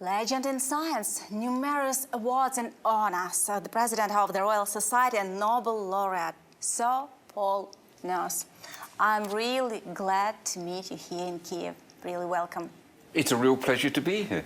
Legend in science, numerous awards and honors. The president of the Royal Society and Nobel laureate, Sir Paul Nurse. I'm really glad to meet you here in Kiev. Really welcome. It's a real pleasure to be here.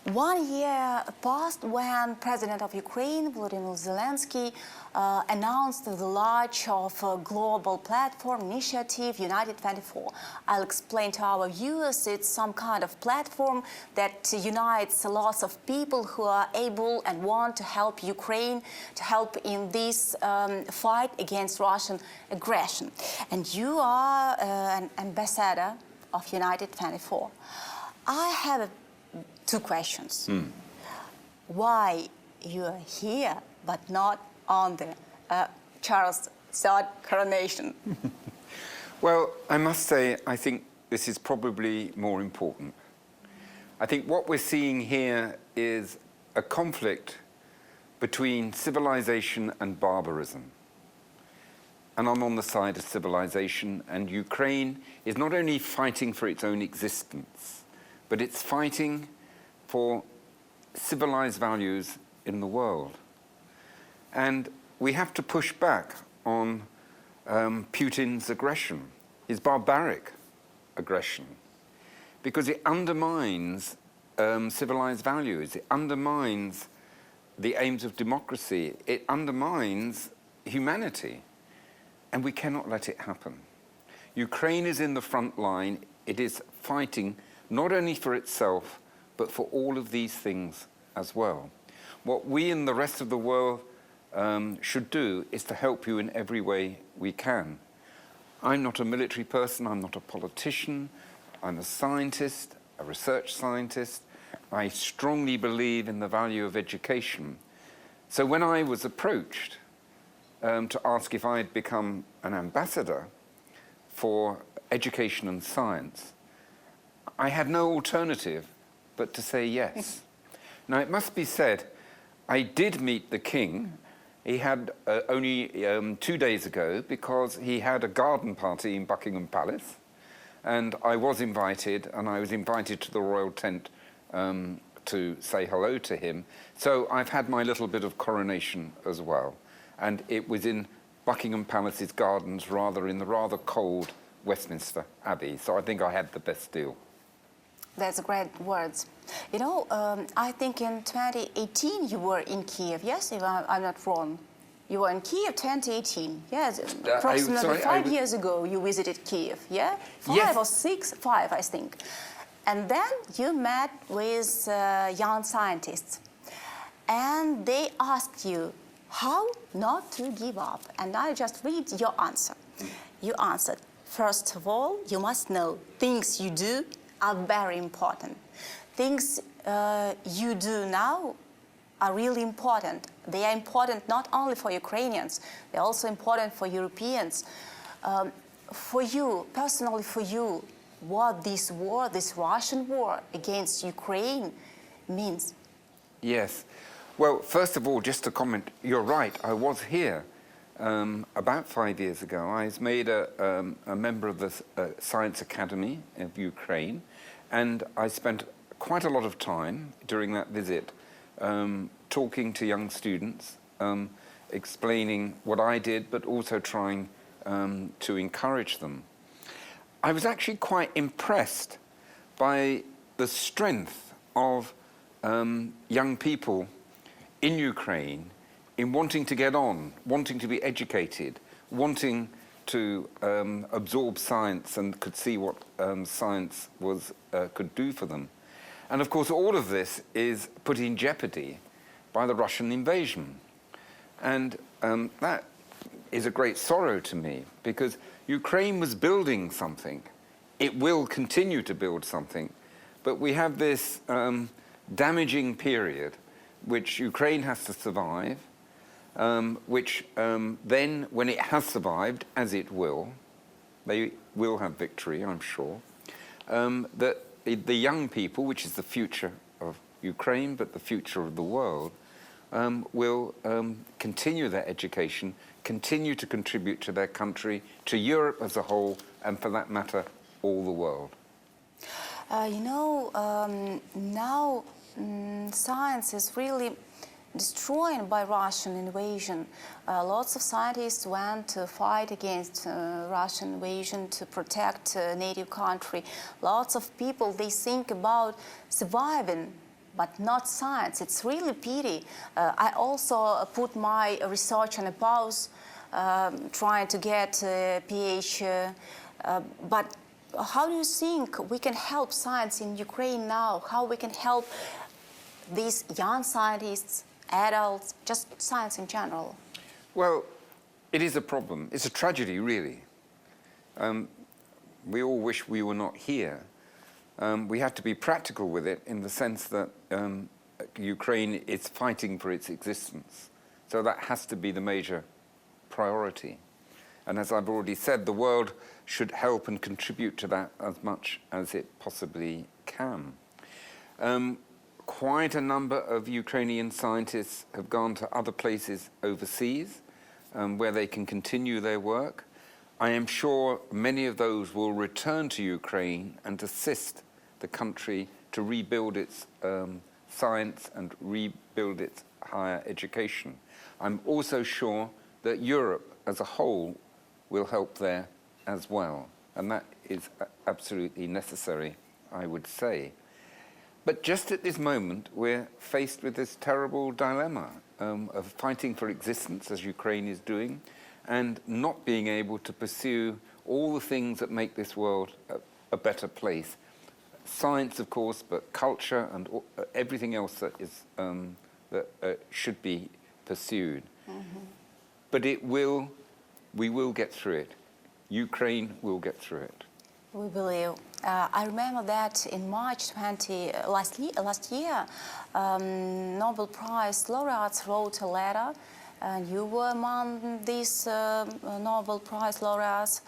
1 year passed when President of Ukraine, Volodymyr Zelensky, announced the launch of a global platform initiative, United 24. I'll explain to our viewers, it's some kind of platform that unites lots of people who are able and want to help Ukraine, to help in this fight against Russian aggression. And you are an ambassador of United 24. I have two questions. Why you are here but not on the Charles III coronation? Well, I must say, I think this is probably more important. I think what we're seeing here is a conflict between civilization and barbarism. And I'm on the side of civilization, and Ukraine is not only fighting for its own existence, but it's fighting for civilized values in the world. And we have to push back on Putin's aggression, his barbaric aggression, because it undermines civilized values, it undermines the aims of democracy, it undermines humanity, and we cannot let it happen. Ukraine is in the front line. It is fighting not only for itself, but for all of these things as well. What we in the rest of the world should do is to help you in every way we can. I'm not a military person, I'm not a politician, I'm a scientist, a research scientist. I strongly believe in the value of education. So when I was approached to ask if I'd become an ambassador for education and science, I had no alternative but to say yes. Now, it must be said, I did meet the king. He had only 2 days ago, because he had a garden party in Buckingham Palace, and I was invited, and I was invited to the royal tent to say hello to him. So I've had my little bit of coronation as well, and it was in Buckingham Palace's gardens, rather in the rather cold Westminster Abbey. So I think I had the best deal. That's great words. You know, I think in 2018 you were in Kiev, yes, if I'm not wrong. You were in Kiev 2018, yes, approximately 5 years ago you visited Kiev, yeah? Five or six, I think. And then you met with young scientists, and they asked you how not to give up. And I just read your answer. You answered, first of all, you must know things you do are very important. Things you do now are really important. They are important not only for Ukrainians, they're also important for Europeans. For you, personally for you, what this war, this Russian war against Ukraine means? Yes. Well, first of all, just to comment, you're right, I was here about 5 years ago. I was made a member of the Science Academy of Ukraine, and I spent quite a lot of time during that visit talking to young students, explaining what I did, but also trying to encourage them. I was actually quite impressed by the strength of young people in Ukraine in wanting to get on, wanting to be educated, wanting to absorb science and could see what science could do for them. And of course, all of this is put in jeopardy by the Russian invasion. And that is a great sorrow to me, because Ukraine was building something. It will continue to build something. But we have this damaging period which Ukraine has to survive, which then, when it has survived, as it will, they will have victory, I'm sure, that the young people, which is the future of Ukraine, but the future of the world, will continue their education, continue to contribute to their country, to Europe as a whole, and for that matter, all the world. Now science is really destroyed by Russian invasion. Lots of scientists went to fight against Russian invasion to protect native country. Lots of people, they think about surviving, but not science. It's really pity. I also put my research on a pause, trying to get a PhD. But how do you think we can help science in Ukraine now? How we can help these young scientists, adults, just science in general? Well, it is a problem. It's a tragedy, really. We all wish we were not here. We have to be practical with it in the sense that Ukraine is fighting for its existence. So that has to be the major priority. And as I've already said, the world should help and contribute to that as much as it possibly can. Quite a number of Ukrainian scientists have gone to other places overseas where they can continue their work. I am sure many of those will return to Ukraine and assist the country to rebuild its science and rebuild its higher education. I'm also sure that Europe as a whole will help there as well, and that is absolutely necessary, I would say. But just at this moment, we're faced with this terrible dilemma of fighting for existence, as Ukraine is doing, and not being able to pursue all the things that make this world a better place. Science, of course, but culture and everything else that is that should be pursued. Mm-hmm. But we will get through it. Ukraine will get through it. We believe. I remember that in March last year, Nobel Prize laureates wrote a letter, and you were among these Nobel Prize laureates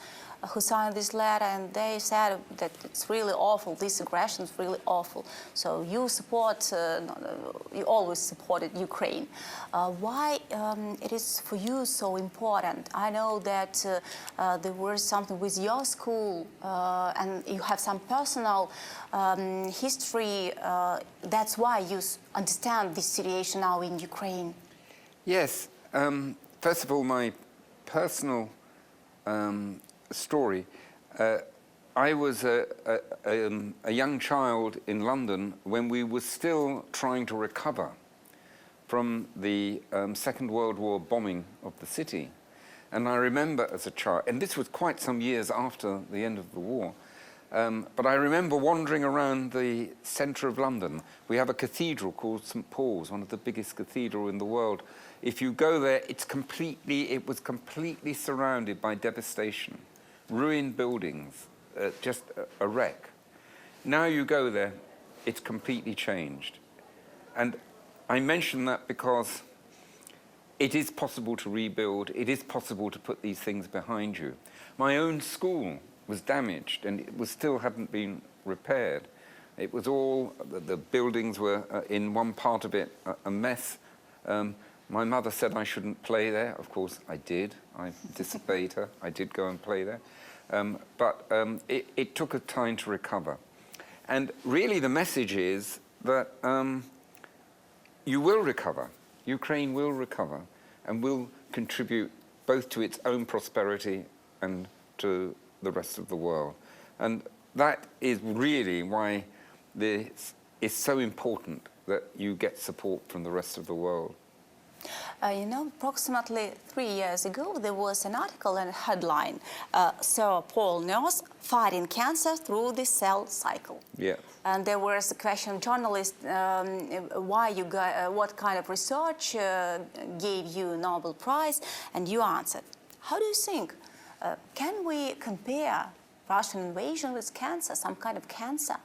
who signed this letter, and they said that it's really awful, this aggression is really awful. So you support, you always supported Ukraine. Why it is for you so important? I know that there was something with your school and you have some personal history. That's why you understand this situation now in Ukraine. Yes. First of all, my personal story. I was a young child in London when we were still trying to recover from the Second World War bombing of the city. And I remember as a child, and this was quite some years after the end of the war, but I remember wandering around the centre of London. We have a cathedral called St. Paul's, one of the biggest cathedrals in the world. If you go there, it was completely surrounded by devastation. Ruined buildings, just a wreck. Now you go there, it's completely changed. And I mention that because it is possible to rebuild, it is possible to put these things behind you. My own school was damaged and it still hadn't been repaired. It was all, the buildings were in one part of it a mess. My mother said I shouldn't play there. Of course, I did. I disobeyed her. I did go and play there. But it took a time to recover. And really the message is that you will recover. Ukraine will recover and will contribute both to its own prosperity and to the rest of the world. And that is really why this is so important that you get support from the rest of the world. You know, approximately 3 years ago, there was an article and a headline, Sir Paul Nurse fighting cancer through the cell cycle. Yeah. And there was a question, journalist, why you got, what kind of research gave you Nobel Prize? And you answered. How do you think? Can we compare Russian invasion with cancer, some kind of cancer?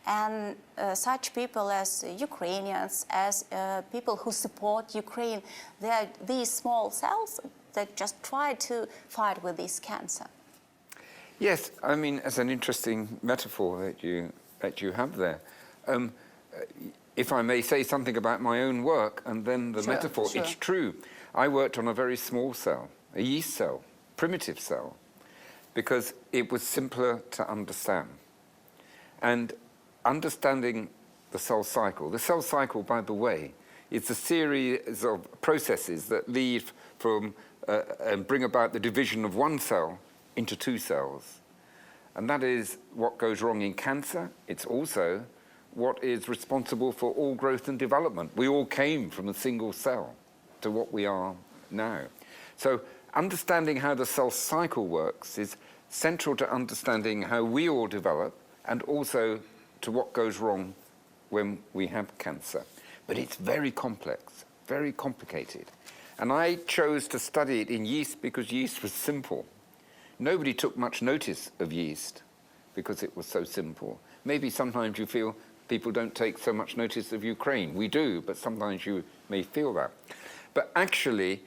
And such people as Ukrainians, as people who support Ukraine, they are these small cells that just try to fight with this cancer. Yes, I mean, it's an interesting metaphor that you have there. If I may say something about my own work and then the metaphor, sure. It's true. I worked on a very small cell, a yeast cell, primitive cell, because it was simpler to understand. And understanding the cell cycle. The cell cycle, by the way, is a series of processes that lead from and bring about the division of one cell into two cells. And that is what goes wrong in cancer. It's also what is responsible for all growth and development. We all came from a single cell to what we are now. So understanding how the cell cycle works is central to understanding how we all develop and also to what goes wrong when we have cancer. But it's very complex, very complicated. And I chose to study it in yeast because yeast was simple. Nobody took much notice of yeast because it was so simple. Maybe sometimes you feel people don't take so much notice of Ukraine. We do, but sometimes you may feel that. But actually,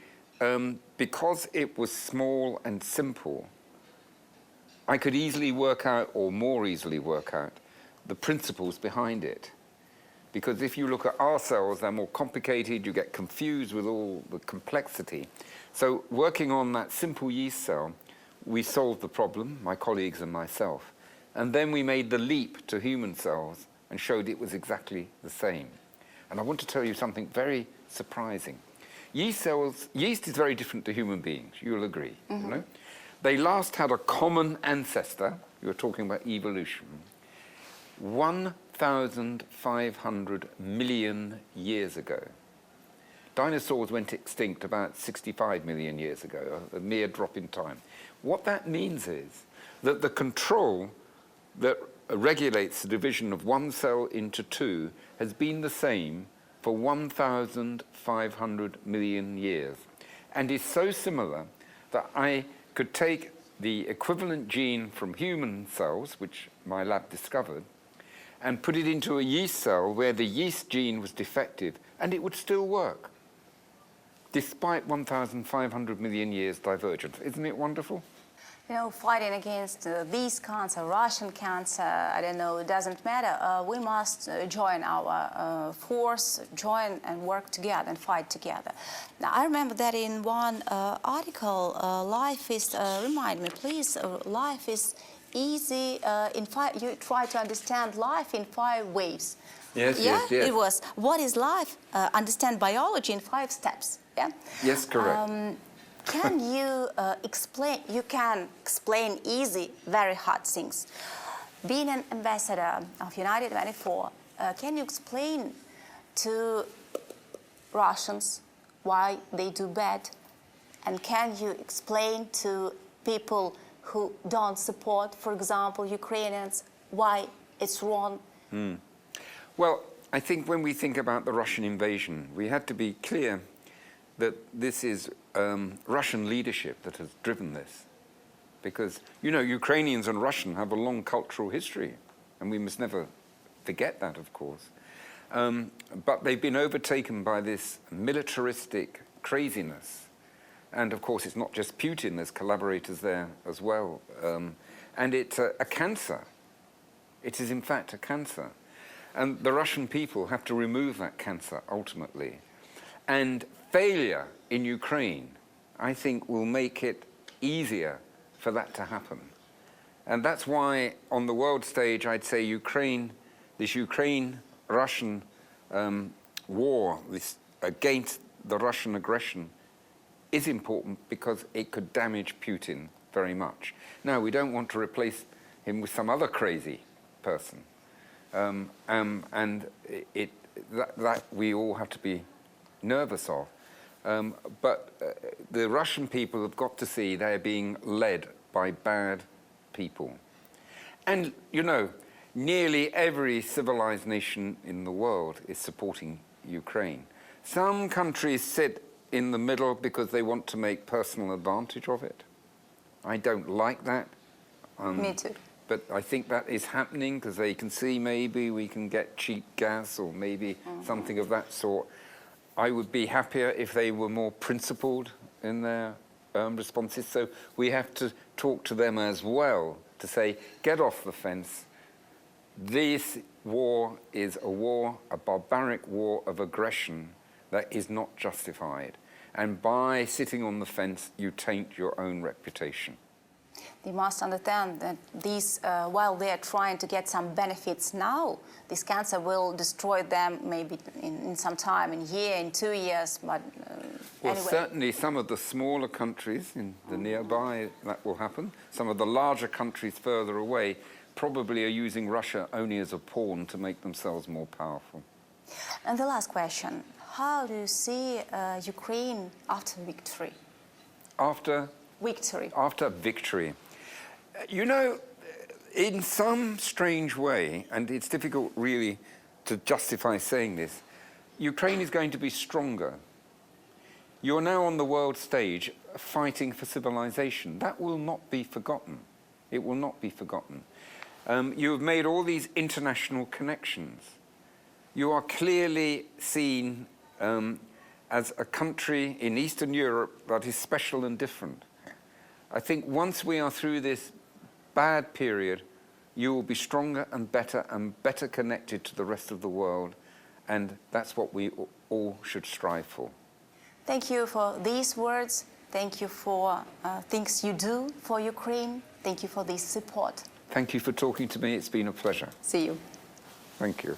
because it was small and simple, I could easily work out, or more easily work out, the principles behind it. Because if you look at our cells, they're more complicated, you get confused with all the complexity. So working on that simple yeast cell, we solved the problem, my colleagues and myself. And then we made the leap to human cells and showed it was exactly the same. And I want to tell you something very surprising. Yeast is very different to human beings, you'll agree. You know? They last had a common ancestor, you were talking about evolution, 1,500 million years ago. Dinosaurs went extinct about 65 million years ago, a mere drop in time. What that means is that the control that regulates the division of one cell into two has been the same for 1,500 million years, and is so similar that I could take the equivalent gene from human cells, which my lab discovered, and put it into a yeast cell where the yeast gene was defective, and it would still work, despite 1,500 million years divergence. Isn't it wonderful? You know, fighting against this cancer, Russian cancer, I don't know, it doesn't matter. We must join our force, join and work together and fight together. Now, I remember that in one article, life is, remind me please, life is easy, you try to understand life in 5 ways. Yes, yeah? yes, yes. It was, what is life? Understand biology in 5 steps, yeah? Yes, correct. Can you explain, you can explain easy, very hard things. Being an ambassador of United 24, can you explain to Russians why they do bad? And can you explain to people who don't support, for example, Ukrainians, why it's wrong? Well, I think when we think about the Russian invasion, we have to be clear that this is Russian leadership that has driven this. Because, you know, Ukrainians and Russian have a long cultural history, and we must never forget that, of course. But they've been overtaken by this militaristic craziness. And, of course, it's not just Putin, there's collaborators there as well. And it's a cancer. It is, in fact, a cancer. And the Russian people have to remove that cancer, ultimately. And failure in Ukraine, I think, will make it easier for that to happen. And that's why on the world stage, I'd say Ukraine, this Ukraine-Russian war against the Russian aggression is important because it could damage Putin very much. Now, we don't want to replace him with some other crazy person. And that we all have to be nervous of. But the Russian people have got to see they're being led by bad people. And, you know, nearly every civilized nation in the world is supporting Ukraine. Some countries sit in the middle because they want to make personal advantage of it. I don't like that. Me too. But I think that is happening because they can see maybe we can get cheap gas or maybe something of that sort. I would be happier if they were more principled in their responses. So we have to talk to them as well to say, get off the fence. This war is a barbaric war of aggression that is not justified. And by sitting on the fence, you taint your own reputation. They must understand that these, while they are trying to get some benefits now, this cancer will destroy them maybe in some time, in a year, in 2 years, but well, anyway. Certainly some of the smaller countries in the nearby, that will happen. Some of the larger countries further away probably are using Russia only as a pawn to make themselves more powerful. And the last question, how do you see Ukraine after victory? After? Victory. After victory. You know, in some strange way, and it's difficult really to justify saying this, Ukraine is going to be stronger. You're now on the world stage fighting for civilization. That will not be forgotten. It will not be forgotten. You have made all these international connections. You are clearly seen as a country in Eastern Europe that is special and different. I think once we are through this bad period, you will be stronger and better connected to the rest of the world, and that's what we all should strive for. Thank you for these words. Thank you for things you do for Ukraine. Thank you for this support. Thank you for talking to me. It's been a pleasure. See you. Thank you.